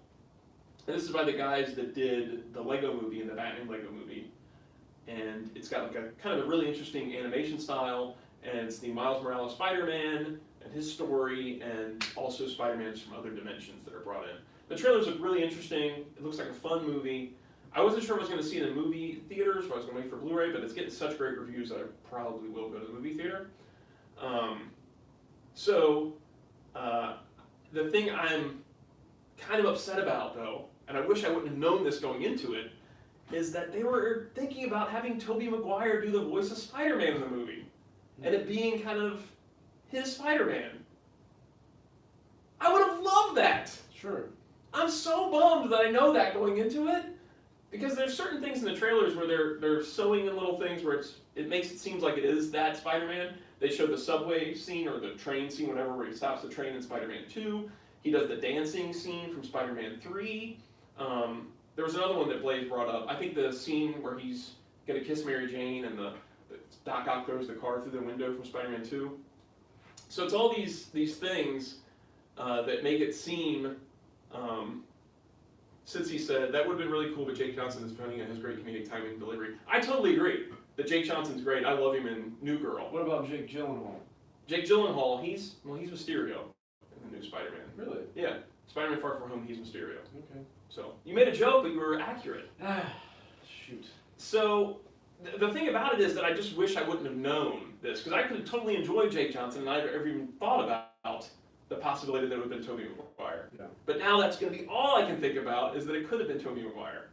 and this is by the guys that did the Lego movie and the Batman Lego movie. And it's got like a kind of a really interesting animation style, and it's the Miles Morales Spider-Man and his story, and also Spider-Mans from other dimensions that are brought in. The trailers look really interesting. It looks like a fun movie. I wasn't sure if I was going to see it in movie theaters, or I was going to wait for Blu-ray, but it's getting such great reviews that I probably will go to the movie theater. The thing I'm kind of upset about, though, and I wish I wouldn't have known this going into it, is that they were thinking about having Tobey Maguire do the voice of Spider-Man in the movie, and it being kind of his Spider-Man. I would have loved that! Sure. I'm so bummed that I know that going into it, because there's certain things in the trailers where they're sewing in little things where it makes it seem like it is that Spider-Man. They show the subway scene, or the train scene, whatever, where he stops the train in Spider-Man 2. He does the dancing scene from Spider-Man 3. There was another one that Blaze brought up. I think the scene where he's going to kiss Mary Jane and the Doc Ock throws the car through the window from Spider-Man 2. So it's all these things that make it seem, since he said, that would have been really cool, but Jake Johnson is funny and has great comedic timing and delivery. I totally agree that Jake Johnson's great. I love him in New Girl. What about Jake Gyllenhaal? Jake Gyllenhaal, he's Mysterio in the new Spider-Man. Really? Yeah. Spider-Man Far From Home, he's Mysterio. Okay. So, you made a joke, but you were accurate. Shoot. So, the thing about it is that I just wish I wouldn't have known this, because I could have totally enjoyed Jake Johnson, and I never even thought about the possibility that it would have been Tobey Maguire. Yeah. But now that's going to be all I can think about, is that it could have been Tobey Maguire.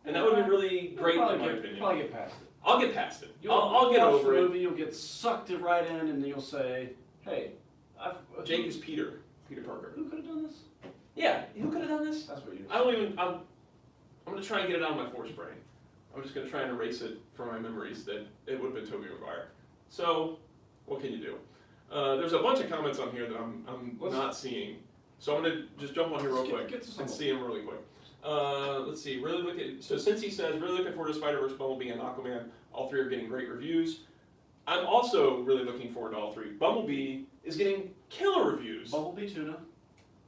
And that would have been really great, in my opinion. Probably get past it. I'll get past it. You'll I'll get over the it. movie, you'll get sucked it right in, and you'll say, hey, Jake is Peter Parker. Who could have done this? Yeah, who could have done this? That's what you're I'm going to try and get it out of my force brain. I'm just going to try and erase it from my memories that it would have been Tobey Maguire. So, what can you do? There's a bunch of comments on here that I'm not seeing. So I'm going to just jump on here real quick and see them really quick. Let's see, so since he says, really looking forward to Spider-Verse, Bumblebee, and Aquaman, all three are getting great reviews. I'm also really looking forward to all three. Bumblebee is getting killer reviews. Bumblebee tuna.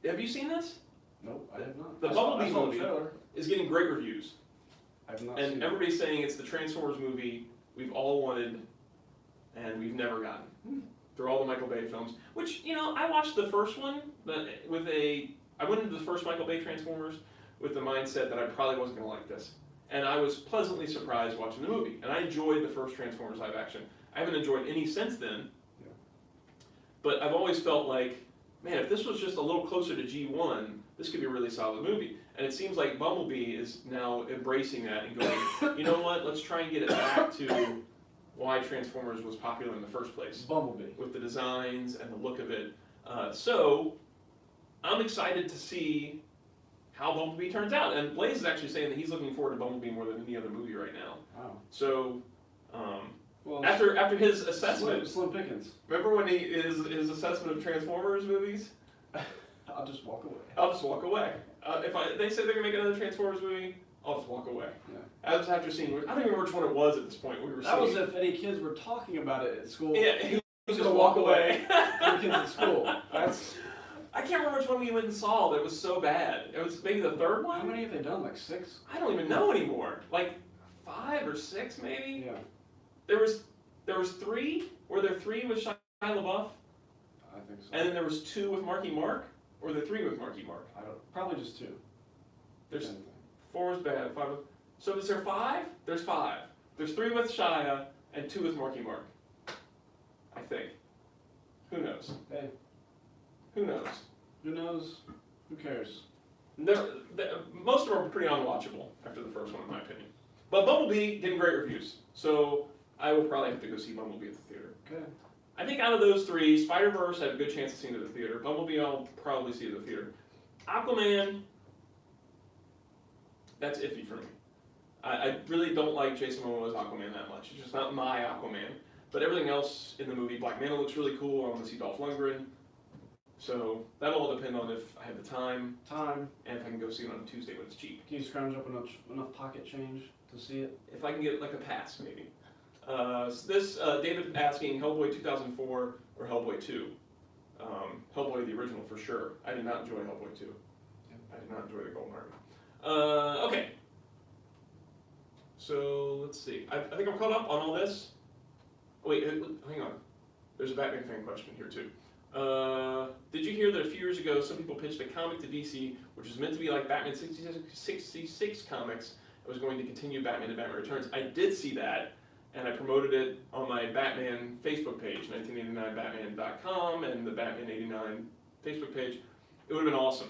Have you seen this? Nope, I have not. The Bumblebee movie is getting great reviews. I have not and seen everybody's saying it's the Transformers movie we've all wanted and we've never gotten. Through all the Michael Bay films. Which, I watched the first one, but I went into the first Michael Bay Transformers with the mindset that I probably wasn't going to like this. And I was pleasantly surprised watching the movie. And I enjoyed the first Transformers live action. I haven't enjoyed any since then. Yeah. But I've always felt like, man, if this was just a little closer to G1, this could be a really solid movie. And it seems like Bumblebee is now embracing that and going, you know what, let's try and get it back to why Transformers was popular in the first place. Bumblebee. With the designs and the look of it. So, I'm excited to see how Bumblebee turns out. And Blaze is actually saying that he's looking forward to Bumblebee more than any other movie right now. Wow. So, well, after his assessment, Slim Pickens. remember when his assessment of Transformers movies? I'll just walk away. I'll just walk away. If they say they're gonna make another Transformers movie, I'll just walk away. Yeah. As after seeing, I don't even remember which one it was at this point. That was if any kids were talking about it at school. Yeah, he was just walk away. For kids at school. I can't remember which one we went and saw that was so bad. It was maybe the third one? How many have they done? Like 6? I don't even know anymore. Like 5 or 6 maybe? Yeah. There was 3? Were there 3 with Shia LaBeouf? I think so. And then there was 2 with Marky Mark? Or the 3 with Marky Mark? Probably just 2. There's 4 is bad, 5 so is there 5? There's 5. There's 3 with Shia and 2 with Marky Mark. I think. Who knows? Hey. Who knows? Who knows? Who cares? Most of them are pretty unwatchable after the first one, in my opinion. But Bumblebee getting great reviews, so I will probably have to go see Bumblebee at the theater. Okay. I think out of those 3, Spider-Verse I have a good chance of seeing at the theater. Bumblebee I'll probably see at the theater. Aquaman, that's iffy for me. I really don't like Jason Momoa's Aquaman that much. It's just not my Aquaman. But everything else in the movie, Black Manta looks really cool. I want to see Dolph Lundgren. So that'll all depend on if I have the time, and if I can go see it on a Tuesday when it's cheap. Can you scrounge up enough pocket change to see it? If I can get like a pass, maybe. David asking Hellboy 2004 or Hellboy 2. Hellboy the original for sure. I did not enjoy Hellboy 2. I did not enjoy the Golden Army. Okay. So let's see. I think I'm caught up on all this. Wait, hang on. There's a Batman fan question here too. Did you hear that a few years ago some people pitched a comic to DC which was meant to be like Batman 66 comics? It was going to continue Batman and Batman Returns. I did see that, and I promoted it on my Batman Facebook page, 1989batman.com, and the Batman 89 Facebook page. It would have been awesome.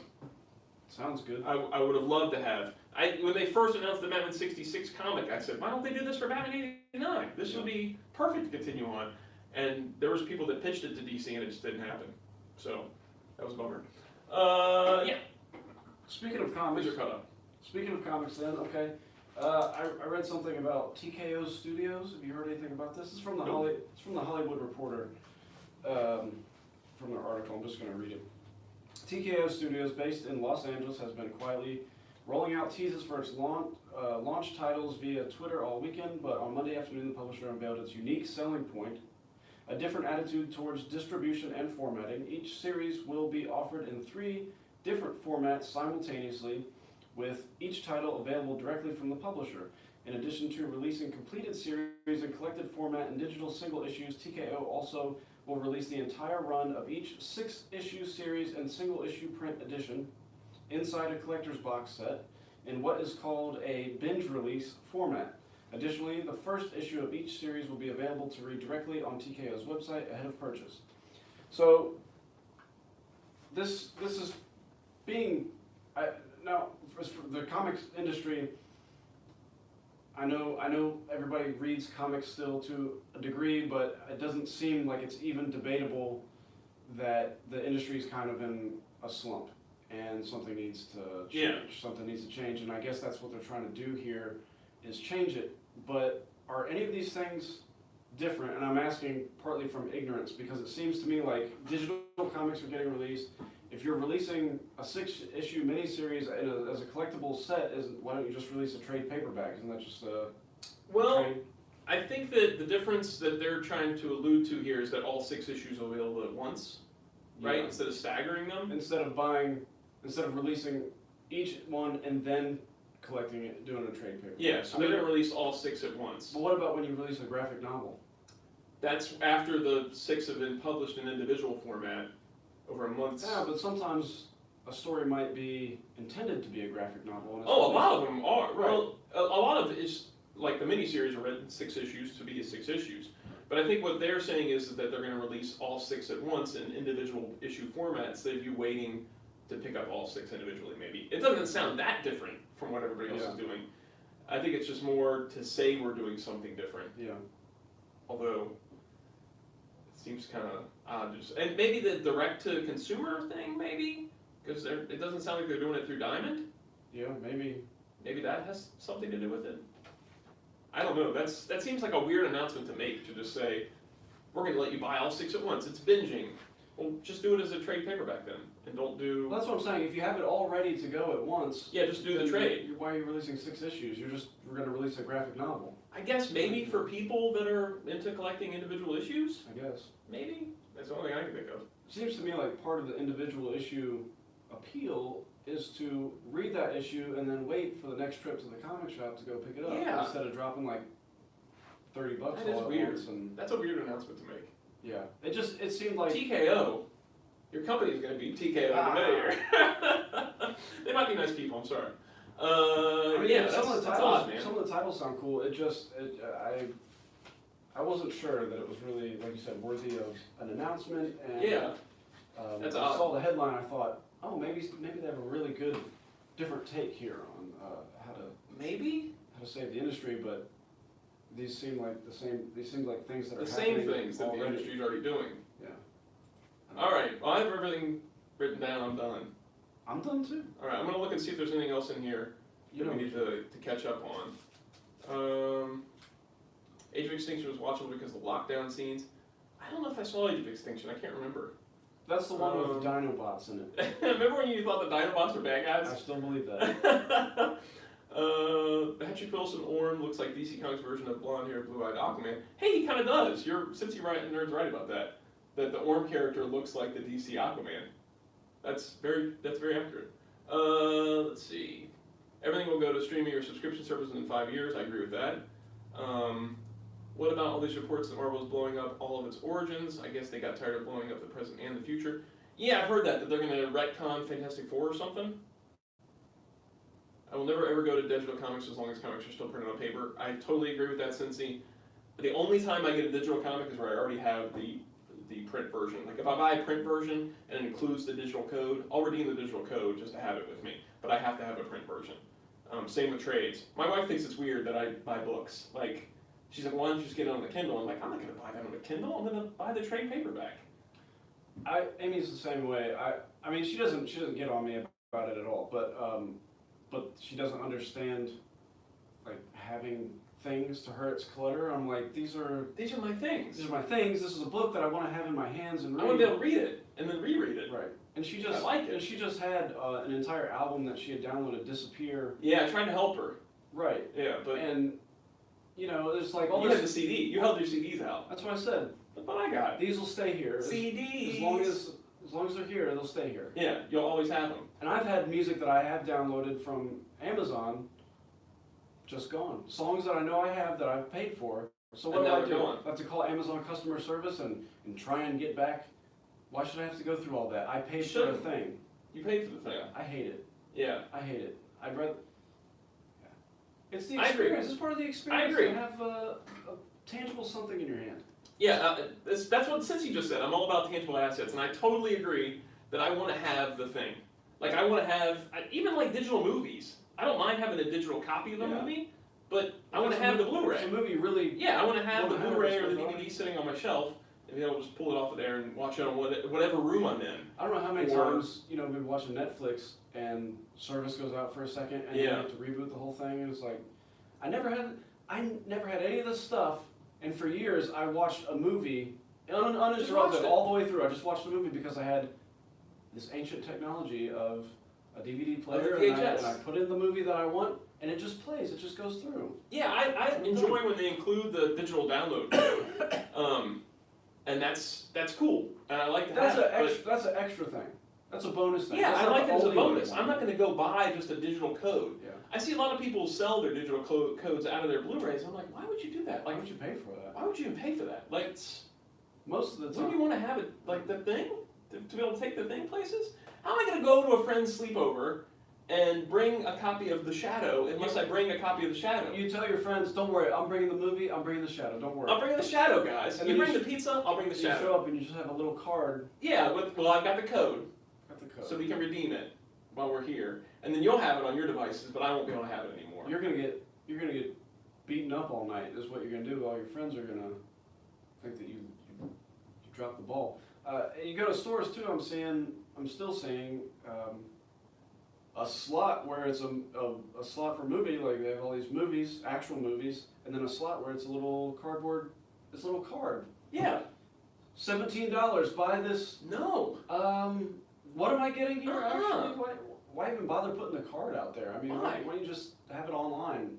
Sounds good. I would have loved to have. When they first announced the Batman 66 comic, I said, why don't they do this for Batman 89? This would be perfect to continue on. And there was people that pitched it to DC and it just didn't happen. So, that was a bummer. Yeah. Speaking of comics. These are caught up. Speaking of comics then, okay. I read something about TKO Studios. Have you heard anything about this? It's from the it's from the Hollywood Reporter. From their article, I'm just going to read it. TKO Studios, based in Los Angeles, has been quietly rolling out teases for its launch titles via Twitter all weekend, but on Monday afternoon, the publisher unveiled its unique selling point, a different attitude towards distribution and formatting. Each series will be offered in 3 different formats simultaneously, with each title available directly from the publisher. In addition to releasing completed series in collected format and digital single issues, TKO also will release the entire run of each 6-issue series and single-issue print edition inside a collector's box set in what is called a binge release format. Additionally, the first issue of each series will be available to read directly on TKO's website ahead of purchase. So, this is being, now, for the comics industry, I know everybody reads comics still to a degree, but it doesn't seem like it's even debatable that the industry is kind of in a slump and something needs to change. Yeah. Something needs to change, and I guess that's what they're trying to do here is change it. But are any of these things different? And I'm asking partly from ignorance because it seems to me like digital comics are getting released. If you're releasing a 6-issue miniseries as a collectible set, why don't you just release a trade paperback? Isn't that just a trade? I think that the difference that they're trying to allude to here is that all 6 issues are available at once, right? Yeah. Instead of staggering them. Instead of releasing each one and then collecting it, doing a trade paperback. Yeah, so they're going to release all 6 at once. But what about when you release a graphic novel? That's after the 6 have been published in individual format over a month. Yeah, but sometimes a story might be intended to be a graphic novel. And a lot of them are. Right. Well, a lot of it is, like the miniseries are written 6 issues to be 6 issues. But I think what they're saying is that they're going to release all 6 at once in individual issue formats, instead of you waiting to pick up all 6 individually, maybe. It doesn't sound that different from what everybody else is doing. I think it's just more to say we're doing something different. Yeah. Although, it seems kind of odd. And maybe the direct-to-consumer thing, maybe? Because it doesn't sound like they're doing it through Diamond. Yeah, maybe. Maybe that has something to do with it. I don't know. That seems like a weird announcement to make, to just say, we're going to let you buy all 6 at once. It's binging. Well, just do it as a trade paperback then, and don't do... Well, that's what I'm saying. If you have it all ready to go at once... Yeah, just do the trade. Why are you releasing 6 issues? We're going to release a graphic novel. I guess maybe for people that are into collecting individual issues? I guess. Maybe. That's the only thing I can think of. It seems to me like part of the individual issue appeal is to read that issue and then wait for the next trip to the comic shop to go pick it up. Yeah. Instead of dropping like $30 That all is at weird. once. And That's a weird announcement to make. yeah. It seemed like... TKO. Your company is going to be TKO in a minute here. They might be nice people, I'm sorry. I mean, yeah, some of the that's titles, odd, man. some of the titles sound cool. I wasn't sure that it was really, like you said, worthy of an announcement. And Yeah, that's odd. I saw the headline. I thought, oh, maybe they have a really good, different take here on how to save the industry. But these seem like the same. These seem like things that are the same happening things that the already. industry's already doing. Yeah. All right, well, I have everything written down. I'm done. I'm done too. All right, I'm gonna look and see if there's anything else in here that we need to catch up on. Age of Extinction was watchable because of the lockdown scenes. I don't know if I saw Age of Extinction. I can't remember. That's the one with the Dinobots in it. Remember when you thought the Dinobots were bad guys? I still believe that. Patrick Wilson Orm looks like DC Comics version of blonde-haired, blue-eyed Aquaman. Hey, he kind of does. Cincy Nerd's right about that. That the Orm character looks like the DC Aquaman. That's very accurate. Let's see. Everything will go to streaming or subscription services in 5 years. I agree with that. What about all these reports that Marvel is blowing up all of its origins? I guess they got tired of blowing up the present and the future. Yeah, I've heard that they're going to retcon Fantastic Four or something. I will never ever go to digital comics as long as comics are still printed on paper. I totally agree with that, Cincy. The only time I get a digital comic is where I already have the print version. Like if I buy a print version and it includes the digital code, I'll redeem the digital code just to have it with me. But I have to have a print version. Same with trades. My wife thinks it's weird that I buy books. Like, she's like, why don't you just get it on the Kindle? I'm like, I'm not going to buy that on the Kindle. I'm going to buy the trade paperback. Amy's the same way. I mean, she doesn't get on me about it at all. But she doesn't understand, like, having things. To her, it's clutter. I'm like, these are my things. These are my things. This is a book that I want to have in my hands and read. I want to be able to read it and then reread it. Right. And she just she just had an entire album that she had downloaded disappear. Yeah, trying to help her. Right. Yeah, but you know, there's like all you this. had the CD. You held your CDs out. That's what I said. That's what I got. These will stay here. CDs. As long as they're here, they'll stay here. Yeah, you'll always have them. And I've had music that I have downloaded from Amazon just gone. Songs that I know I have that I've paid for. So what do I do? Gone. I have to call Amazon customer service and try and get back. Why should I have to go through all that? I paid for the thing. You paid for the thing. I hate it. Yeah. I hate it. I'd rather. Yeah. It's the I agree. experience. It's part of the experience. I agree. To have a tangible something in your hand. Yeah, that's what Cincy just said. I'm all about tangible assets, and I totally agree that I want to have the thing. Like I want to have even like digital movies. I don't mind having a digital copy of the movie, but I want to have the Blu-ray. The movie really. Yeah, I want to have the Blu-ray or the DVD sitting on my shelf, and be able to just pull it off of there and watch it on whatever room I'm in. I don't know how many times we've been watching Netflix and service goes out for a second, and you have to reboot the whole thing, and it's like, I never had any of this stuff, and for years I watched a movie uninterrupted all the way through. I just watched the movie because I had this ancient technology of a DVD player, and I put in the movie that I want, and it just plays. It just goes through. Yeah, I enjoy when they include the digital download, and that's cool, and I like that. That's an extra thing. That's a bonus thing. Yeah, that's I like it as a bonus. One. I'm not going to go buy just a digital code. Yeah. I see a lot of people sell their digital codes out of their Blu-rays. I'm like, why would you do that? Why Like, would you pay for that? why would you even pay for that? Like, most of the time. wouldn't you want to have it like the thing to be able to take the thing places? How am I going to go to a friend's sleepover and bring a copy of The Shadow unless I bring a copy of The Shadow? You tell your friends, don't worry, I'm bringing the movie, I'm bringing The Shadow, don't worry. I'll bring The Shadow, guys. And You then bring the pizza, I'll bring The Shadow. You show up and you just have a little card. Yeah, well, I've got the code. So So we can redeem it while we're here, and then you'll have it on your devices, but I won't be able to have it anymore. You're gonna get beaten up all night. Is what you're gonna do. All your friends are gonna think that you dropped the ball. You go to stores too. I'm still seeing a slot where it's a slot for movie. Like they have all these movies, actual movies, and then a slot where it's a little cardboard. This little card. Yeah. $17. Buy this. No. What am I getting here? Uh-huh. Actually, why even bother putting the card out there? I mean, why don't you just have it online?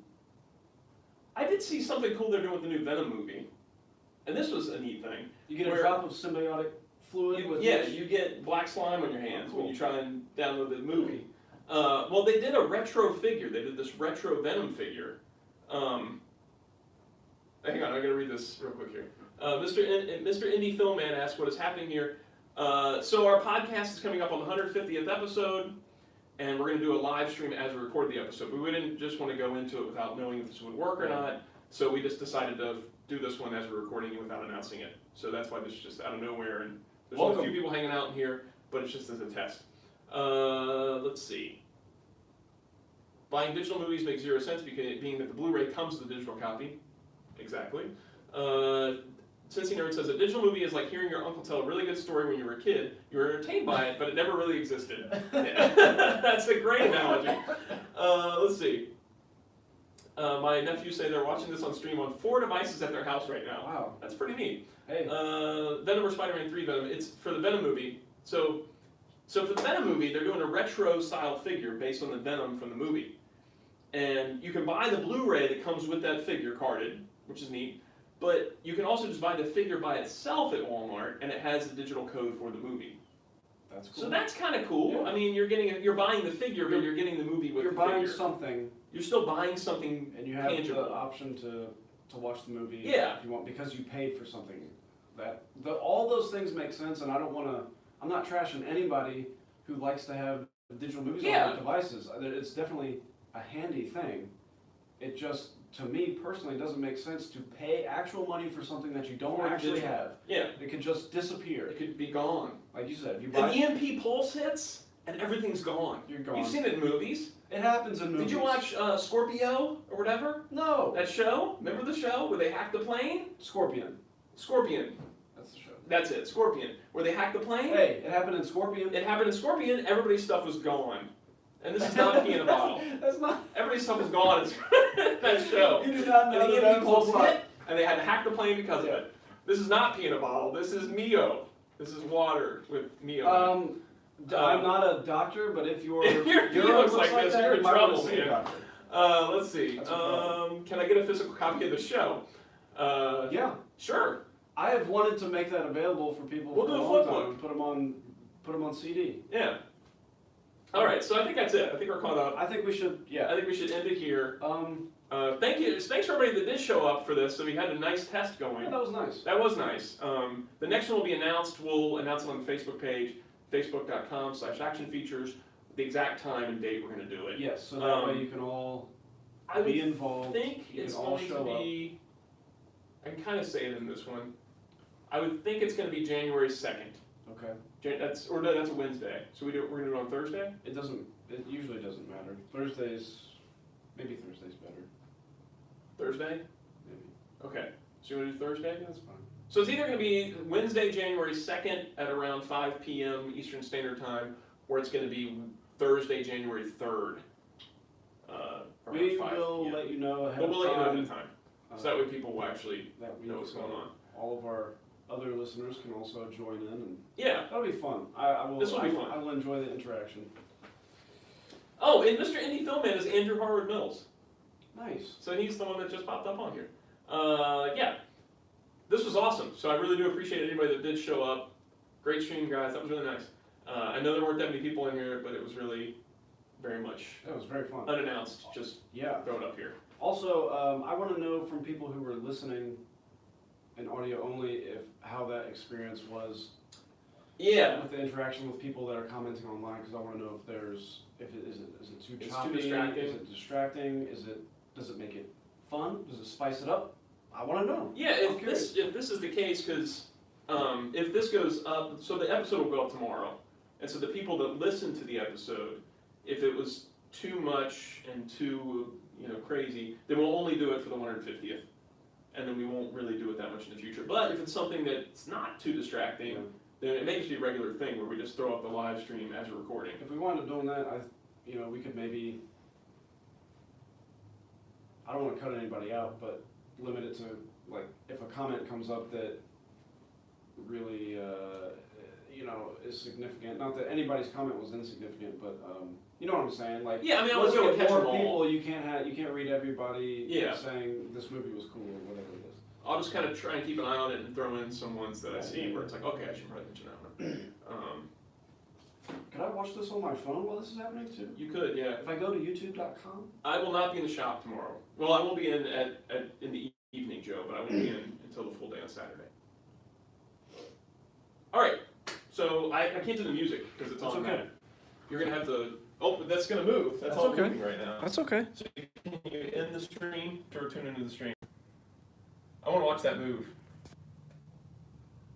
I did see something cool they're doing with the new Venom movie, and this was a neat thing. You get a drop of symbiotic fluid with you get black slime on your hands when you try and download the movie. Well, they did a retro figure. They did this retro Venom figure. Hang on, I gotta read this real quick here. Mr. Indie Film Man asked what is happening here. So our podcast is coming up on the 150th episode, and we're going to do a live stream as we record the episode. We didn't just want to go into it without knowing if this would work or not, so we just decided to do this one as we're recording it without announcing it. So that's why this is just out of nowhere, and there's a few people hanging out in here, but it's just as a test. Let's see. Buying digital movies makes 0 sense, being that the Blu-ray comes with the digital copy. Exactly. Cincy Nerd says, a digital movie is like hearing your uncle tell a really good story when you were a kid. You were entertained by it, but it never really existed. That's a great analogy. Let's see. My nephews say they're watching this on stream on 4 devices at their house right now. Wow. That's pretty neat. Hey. Venom or Spider-Man 3 Venom. It's for the Venom movie. So for the Venom movie, they're doing a retro-style figure based on the Venom from the movie. And you can buy the Blu-ray that comes with that figure carded, which is neat. But you can also just buy the figure by itself at Walmart, and it has the digital code for the movie. That's cool. So that's kind of cool. Yeah. I mean, you're buying the figure, but you're getting the movie with the figure. You're buying something. You're still buying something and you have tangible. the option to watch the movie Yeah. if you want, because you paid for something. All those things make sense, and I'm not trashing anybody who likes to have digital movies on their devices. It's definitely a handy thing. It just, to me personally, doesn't make sense to pay actual money for something that you don't actually have. Yeah. It could just disappear. It could be gone. Like you said, if you buy An EMP pulse hits, and everything's gone. You're gone. You've seen it in movies. It happens in movies. Did you watch Scorpio or whatever? No. That show? Remember the show where they hacked the plane? Scorpion. Scorpion. That's the show. That's it, Scorpion. Where they hacked the plane? Hey, it happened in Scorpion. It happened in Scorpion, everybody's stuff was gone. And this is not pee in a bottle. That's not. Everybody's stuff was gone in that show. You do not know And the that EMP was pulse what? hit, and they had to hack the plane because of it. This is not pee in a bottle, this is Mio. This is water with Mio. I'm not a doctor, but if your If your pee looks like this, that, you're in you might wanna trouble, see a man. doctor. Let's see. That's a problem. Can I get a physical copy of the show? Yeah. Sure. I have wanted to make that available for people We'll for do a a long flip time book. and put them on CD. Yeah. All right. So I think that's it. I think we're caught up. I think we should. I Yeah. think we should end it here. Thank you. Thanks for everybody that did show up for this. So we had a nice test going. Yeah, that was nice. That was nice. The next one will be announced. We'll announce it on the Facebook page, facebook.com/actionfeatures, the exact time and date we're going to do it. Yes. So that way you can all I be would involved. think You it's can all going to show up. be. I can kind of say it in this one. I would think it's going to be January 2nd. Okay. That's a Wednesday. So we're going to do it on Thursday. It doesn't. It usually doesn't matter. Maybe Thursday's better. Thursday. Maybe. Okay. So you want to do Thursday? That's fine. So it's either going to be Wednesday, January 2nd at around 5 p.m. Eastern Standard Time, or it's going to be Thursday, January 3rd. Around We 5 will p.m. let you know ahead But we'll of let you know time. ahead of time. So that way people will actually that week, know what's going on. All of our other listeners can also join in, and Yeah. that'll be fun. I will. This will be fun. I will enjoy the interaction. Oh, and Mr. Indie Filmman is Andrew Harwood Mills. Nice. So he's the one that just popped up on here. Yeah. This was awesome. So I really do appreciate anybody that did show up. Great stream, guys. That was really nice. I know there weren't that many people in here, but it was really very much That was very fun. unannounced. Just Yeah. throw it up here. Also, I want to know from people who were listening in audio only how that experience was. Yeah. With the interaction with people that are commenting online, because I want to know is it too It's choppy? too distracting. Is it distracting? Does it make it fun? Does it spice it up? I want to know. Yeah, I'm if this is the case, because if this goes up, so the episode will go up tomorrow, and so the people that listen to the episode, if it was too much and too crazy, then we'll only do it for the 150th, and then we won't really do it that much in the future. But if it's something that's not too distracting, then it may just be a regular thing where we just throw up the live stream as a recording. If we wound up doing that, we could maybe. I don't want to cut anybody out, but limit it to, like, if a comment comes up that really, is significant. Not that anybody's comment was insignificant, but you know what I'm saying. Like, Yeah, I mean, I let's wasn't get gonna catch more them all. people. You can't read everybody Yeah. saying this movie was cool or whatever it is. I'll just kind of try and keep an eye on it and throw in some ones that I see Yeah. where it's like, okay, I should probably mention that one. Could I watch this on my phone while this is happening too? You could, yeah. If I go to youtube.com? I will not be in the shop tomorrow. Well, I will be in in the evening, Joe, but I won't be in until the full day on Saturday. All right, so I can't do the music because it's That's on okay. that. You're gonna have to. Oh, but that's gonna move. That's all okay. moving right now. That's okay. So can you end the stream or tune into the stream? I want to watch that move.